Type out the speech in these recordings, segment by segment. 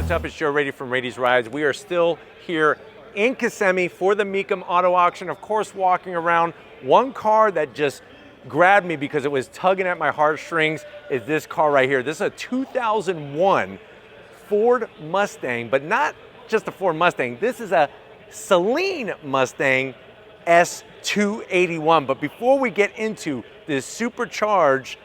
what's up? It's Joe Rady from Rady's Rides. We are still here in Kissimmee for the Mecum Auto Auction. Of course, walking around, one car that just grabbed me because it was tugging at my heartstrings is this car right here. This is a 2001 Ford Mustang, but not just a Ford Mustang. This is a Saleen Mustang S281. But before we get into this supercharged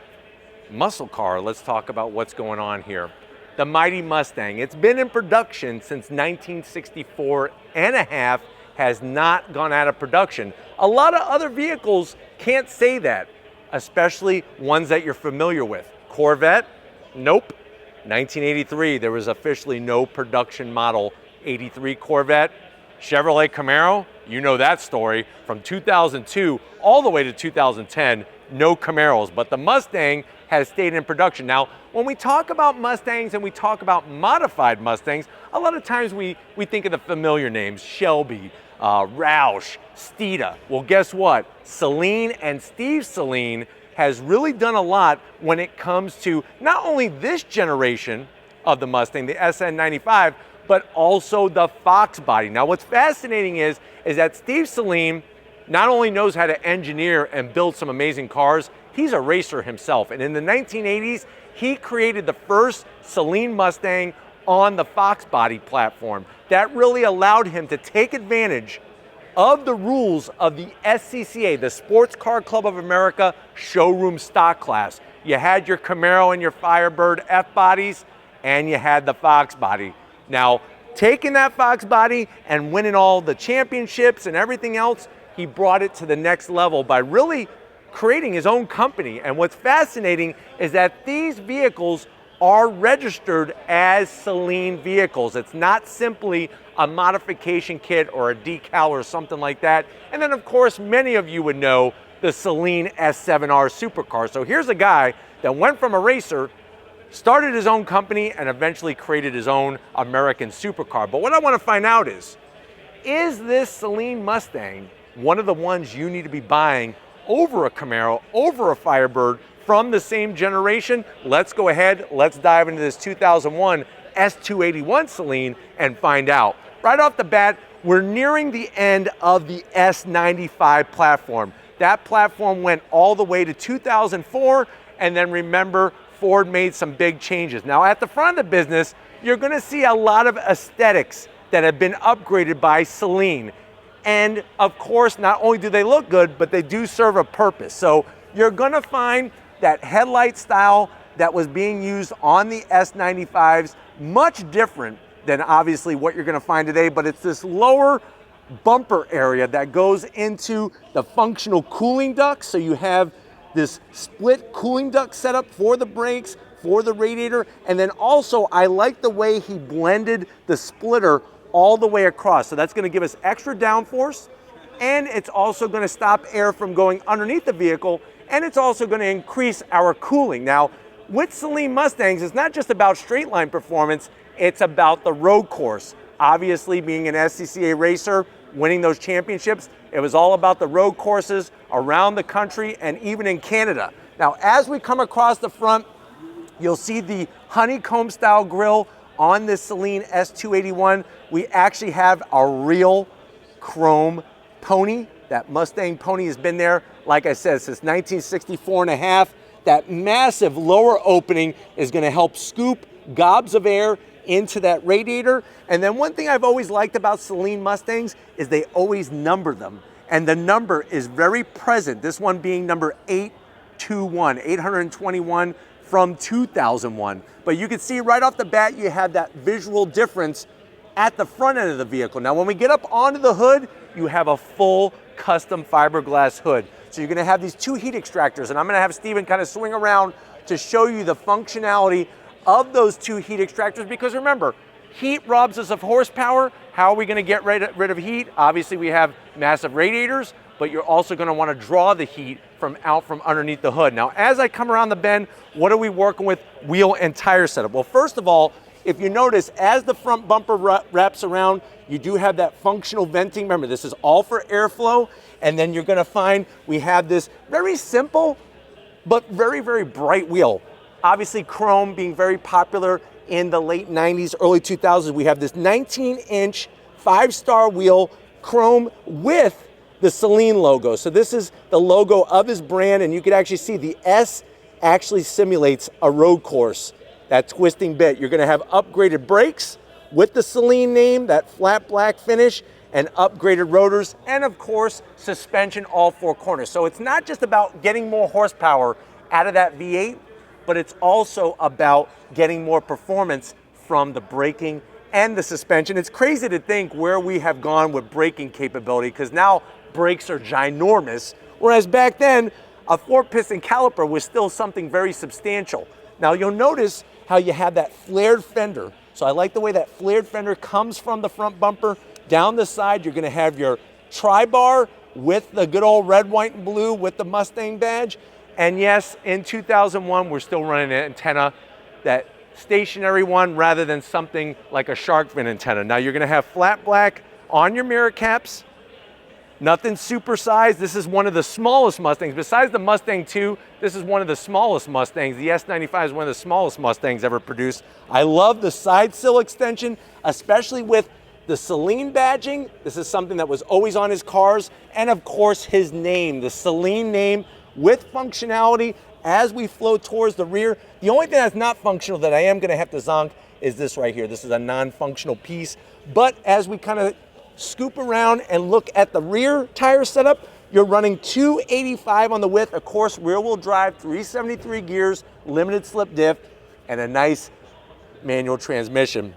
muscle car, let's talk about what's going on here. The mighty Mustang. It's been in production since 1964 and a half, has not gone out of production. A lot of other vehicles can't say that, especially ones that you're familiar with. Corvette, nope. 1983, there was officially no production model 83 Corvette. Chevrolet Camaro, you know that story. From 2002 all the way to 2010, no Camaros, but the Mustang has stayed in production. Now, when we talk about Mustangs and we talk about modified Mustangs, a lot of times we think of the familiar names, Shelby, Roush, Steeda. Well, guess what? Saleen and Steve Saleen has really done a lot when it comes to not only this generation of the Mustang, the SN95, but also the Fox body. Now, what's fascinating is that Steve Saleen not only knows how to engineer and build some amazing cars, he's a racer himself. And in the 1980s, he created the first Saleen Mustang on the Fox body platform. That really allowed him to take advantage of the rules of the SCCA, the Sports Car Club of America showroom stock class. You had your Camaro and your Firebird F bodies, and you had the Fox body. Now, taking that Fox body and winning all the championships and everything else, he brought it to the next level by really creating his own company. And what's fascinating is that these vehicles are registered as Saleen vehicles. It's not simply a modification kit or a decal or something like that. And then, of course, many of you would know the Saleen S7R supercar. So here's a guy that went from a racer, started his own company, and eventually created his own American supercar. But what I want to find out is this Saleen Mustang one of the ones you need to be buying over a Camaro, over a Firebird from the same generation? Let's go ahead, let's dive into this 2001 S281 Saleen and find out. Right off the bat, we're nearing the end of the S95 platform. That platform went all the way to 2004, and then remember, Ford made some big changes. Now, at the front of the business, you're gonna see a lot of aesthetics that have been upgraded by Saleen. And of course, not only do they look good, but they do serve a purpose. So you're gonna find that headlight style that was being used on the S95s, much different than obviously what you're gonna find today, but it's this lower bumper area that goes into the functional cooling duct. So you have this split cooling duct setup for the brakes, for the radiator, and then also I like the way he blended the splitter all the way across. So that's gonna give us extra downforce, and it's also gonna stop air from going underneath the vehicle, and it's also gonna increase our cooling. Now, with Saleen Mustangs, it's not just about straight line performance, it's about the road course. Obviously, being an SCCA racer, winning those championships, it was all about the road courses around the country and even in Canada. Now, as we come across the front, you'll see the honeycomb style grille on this Saleen S281. We actually have a real chrome pony. That Mustang pony has been there, like I said, since 1964 and a half. That massive lower opening is gonna help scoop gobs of air into that radiator. And then one thing I've always liked about Saleen Mustangs is they always number them. And the number is very present, this one being number 821 from 2001. But you can see right off the bat, you have that visual difference at the front end of the vehicle. Now, when we get up onto the hood, you have a full custom fiberglass hood. So you're gonna have these two heat extractors, and I'm gonna have Steven kind of swing around to show you the functionality of those two heat extractors, because remember, heat robs us of horsepower. How are we gonna get rid of heat? Obviously, we have massive radiators, but you're also gonna wanna draw the heat from underneath the hood. Now, as I come around the bend, what are we working with wheel and tire setup? Well, first of all, if you notice, as the front bumper wraps around, you do have that functional venting. Remember, this is all for airflow. And then you're gonna find we have this very simple, but very, very bright wheel. Obviously, chrome being very popular in the late 90s, early 2000s. We have this 19-inch 5-star wheel, chrome with the Saleen logo. So this is the logo of his brand, and you can actually see the S actually simulates a road course, that twisting bit. You're gonna have upgraded brakes with the Saleen name, that flat black finish, and upgraded rotors, and of course, suspension all 4 corners. So it's not just about getting more horsepower out of that V8, but it's also about getting more performance from the braking and the suspension. It's crazy to think where we have gone with braking capability, because now brakes are ginormous, whereas back then, a 4-piston caliper was still something very substantial. Now you'll notice how you have that flared fender. So I like the way that flared fender comes from the front bumper. Down the side, you're gonna have your tri-bar with the good old red, white, and blue with the Mustang badge. And yes, in 2001, we're still running an antenna, that stationary one, rather than something like a shark fin antenna. Now you're gonna have flat black on your mirror caps, nothing supersized. This is one of the smallest Mustangs. Besides the Mustang 2, this is one of the smallest Mustangs. The S95 is one of the smallest Mustangs ever produced. I love the side sill extension, especially with the Saleen badging. This is something that was always on his cars. And of course, his name, the Saleen name, with functionality as we flow towards the rear. The only thing that's not functional that I am gonna have to zonk is this right here. This is a non-functional piece. But as we kind of scoop around and look at the rear tire setup, you're running 285 on the width, of course, rear-wheel drive, 373 gears, limited slip diff, and a nice manual transmission.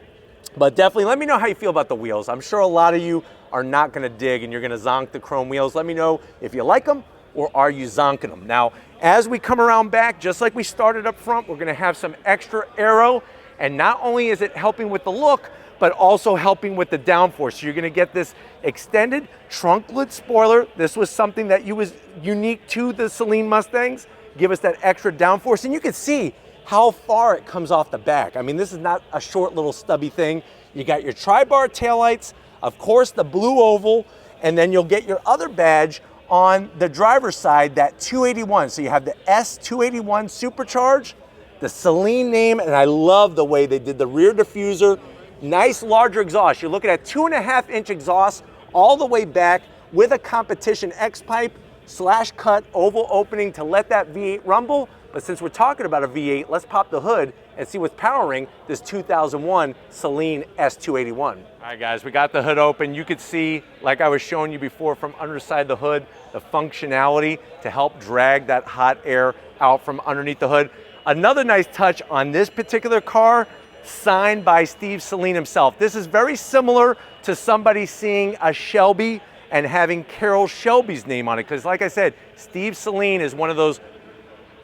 But definitely let me know how you feel about the wheels. I'm sure a lot of you are not gonna dig and you're gonna zonk the chrome wheels. Let me know if you like them or are you zonking them. Now, as we come around back, just like we started up front, we're gonna have some extra aero, and not only is it helping with the look, but also helping with the downforce. So you're gonna get this extended trunk lid spoiler. This was something that was unique to the Saleen Mustangs. Give us that extra downforce, and you can see how far it comes off the back. I mean, this is not a short little stubby thing. You got your tri-bar taillights, of course the blue oval, and then you'll get your other badge on the driver's side, that 281. So you have the S281 supercharged, the Saleen name, and I love the way they did the rear diffuser. Nice larger exhaust. You're looking at 2.5-inch exhaust all the way back with a competition X-pipe / cut oval opening to let that V8 rumble. But since we're talking about a V8, let's pop the hood and see what's powering this 2001 Saleen S281. All right, guys, we got the hood open. You could see, like I was showing you before, from underside the hood, the functionality to help drag that hot air out from underneath the hood. Another nice touch on this particular car, signed by Steve Saleen himself. This is very similar to somebody seeing a Shelby and having Carroll Shelby's name on it, because like I said, Steve Saleen is one of those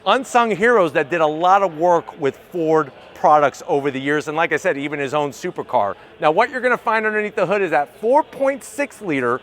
unsung heroes that did a lot of work with Ford products over the years, and like I said, even his own supercar. Now what you're gonna find underneath the hood is that 4.6 liter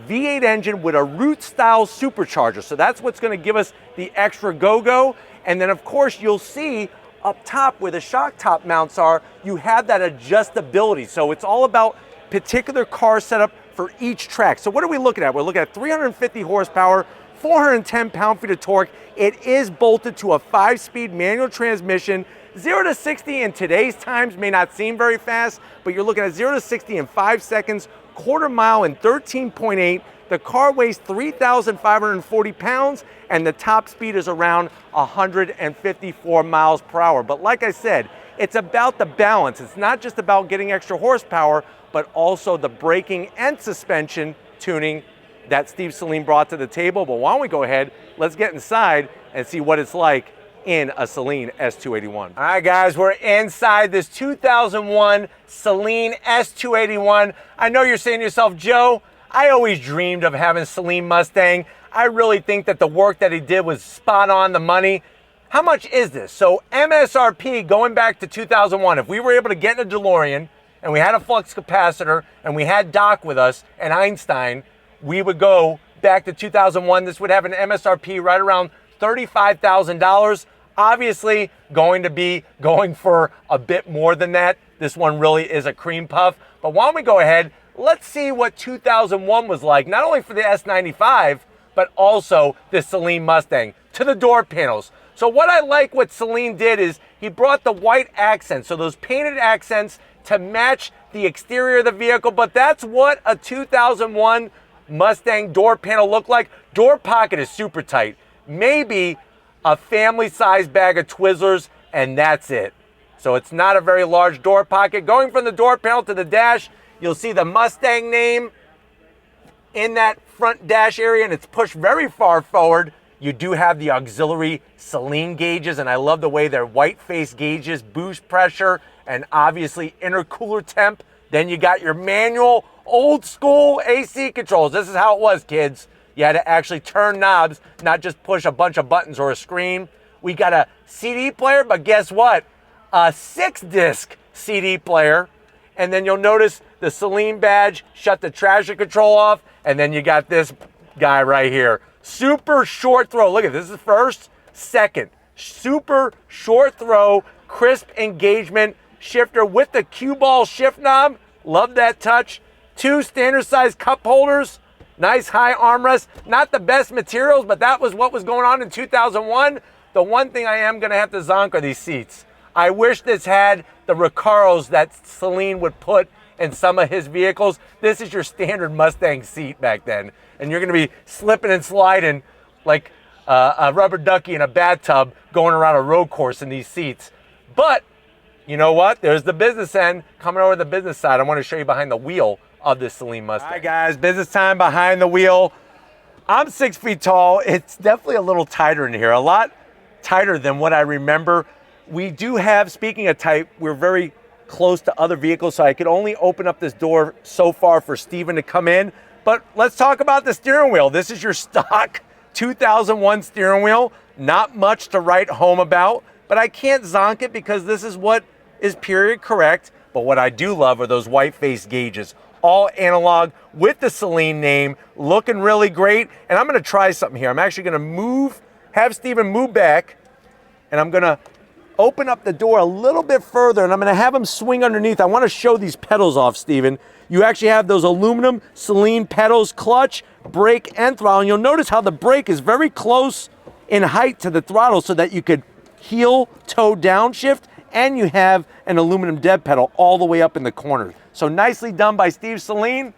V8 engine with a root style supercharger. So that's what's gonna give us the extra go-go. And then of course you'll see up top where the shock top mounts are, you have that adjustability. So it's all about particular car setup for each track. So what are we looking at? We're looking at 350 horsepower, 410 pound-feet of torque. It is bolted to a 5-speed manual transmission. 0 to 60 in today's times may not seem very fast, but you're looking at 0 to 60 in 5 seconds, quarter mile in 13.8. The car weighs 3,540 pounds, and the top speed is around 154 miles per hour. But like I said, it's about the balance. It's not just about getting extra horsepower, but also the braking and suspension tuning that Steve Saleen brought to the table. But why don't we go ahead, let's get inside and see what it's like in a Saleen S281. All right, guys, we're inside this 2001 Saleen S281. I know you're saying to yourself, Joe, I always dreamed of having a Saleen Mustang. I really think that the work that he did was spot on the money. How much is this? So MSRP going back to 2001, if we were able to get in a DeLorean and we had a flux capacitor and we had Doc with us and Einstein, we would go back to 2001. This would have an MSRP right around $35,000. Obviously going to be going for a bit more than that. This one really is a cream puff. But why don't we go ahead, let's see what 2001 was like, not only for the S95, but also the Saleen Mustang. To the door panels. So what I like what Saleen did is he brought the white accents, so those painted accents to match the exterior of the vehicle, but that's what a 2001 Mustang door panel looked like. Door pocket is super tight. Maybe a family-sized bag of Twizzlers, and that's it. So it's not a very large door pocket. Going from the door panel to the dash, you'll see the Mustang name in that front dash area, and it's pushed very far forward. You do have the auxiliary Saleen gauges, and I love the way they're white face gauges, boost pressure, and obviously intercooler temp. Then you got your manual, old school AC controls. This is how it was, kids. You had to actually turn knobs, not just push a bunch of buttons or a screen. We got a CD player, but guess what? A 6-disc CD player. And then you'll notice the Saleen badge, shut the traction control off, and then you got this guy right here. Super short throw. Look at this, is first, second. Super short throw, crisp engagement shifter with the cue ball shift knob. Love that touch. 2 standard size cup holders. Nice high armrest. Not the best materials, but that was what was going on in 2001. The one thing I am going to have to zonk are these seats. I wish this had the Recaros that Saleen would put in some of his vehicles. This is your standard Mustang seat back then. And you're going to be slipping and sliding like a rubber ducky in a bathtub going around a road course in these seats. But you know what? There's the business end. Coming over to the business side, I want to show you behind the wheel of this Saleen Mustang. All right, guys, business time behind the wheel. I'm 6 feet tall. It's definitely a little tighter in here, a lot tighter than what I remember. We do have, speaking of tight, we're very close to other vehicles, so I could only open up this door so far for Steven to come in. But let's talk about the steering wheel. This is your stock 2001 steering wheel. Not much to write home about, but I can't zonk it because this is what is period correct. But what I do love are those white face gauges. All analog with the Saleen name, looking really great. And I'm gonna try something here. I'm actually gonna have Steven move back, and I'm gonna open up the door a little bit further, and I'm gonna have him swing underneath. I wanna show these pedals off, Steven. You actually have those aluminum Saleen pedals, clutch, brake, and throttle. And you'll notice how the brake is very close in height to the throttle so that you could heel, toe, downshift, and you have an aluminum dead pedal all the way up in the corner. So nicely done by Steve Saleen.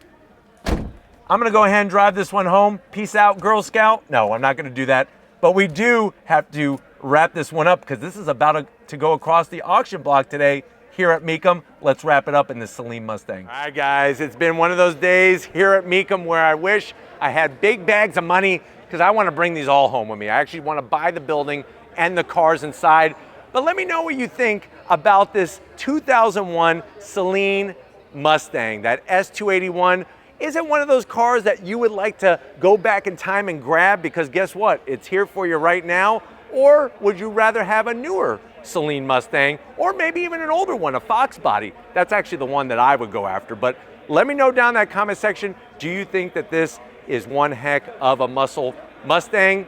I'm gonna go ahead and drive this one home. Peace out, Girl Scout. No, I'm not gonna do that. But we do have to wrap this one up because this is about to go across the auction block today here at Mecum. Let's wrap it up in this Saleen Mustang. All right, guys, it's been one of those days here at Mecum where I wish I had big bags of money because I want to bring these all home with me. I actually want to buy the building and the cars inside. But let me know what you think about this 2001 Saleen Mustang, that S281. Is it one of those cars that you would like to go back in time and grab because guess what? It's here for you right now. Or would you rather have a newer Saleen Mustang, or maybe even an older one, a Fox body? That's actually the one that I would go after. But let me know down in that comment section, do you think that this is one heck of a muscle Mustang?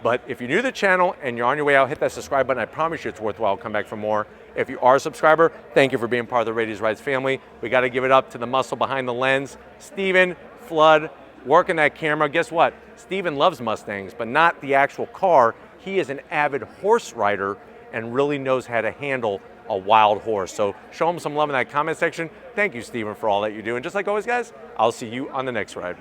But if you're new to the channel and you're on your way out, hit that subscribe button. I promise you it's worthwhile. Come back for more. If you are a subscriber, thank you for being part of the Radius Rides family. We got to give it up to the muscle behind the lens, Steven Flood, working that camera. Guess what? Steven loves Mustangs, but not the actual car. He is an avid horse rider and really knows how to handle a wild horse. So show him some love in that comment section. Thank you, Steven, for all that you do. And just like always, guys, I'll see you on the next ride.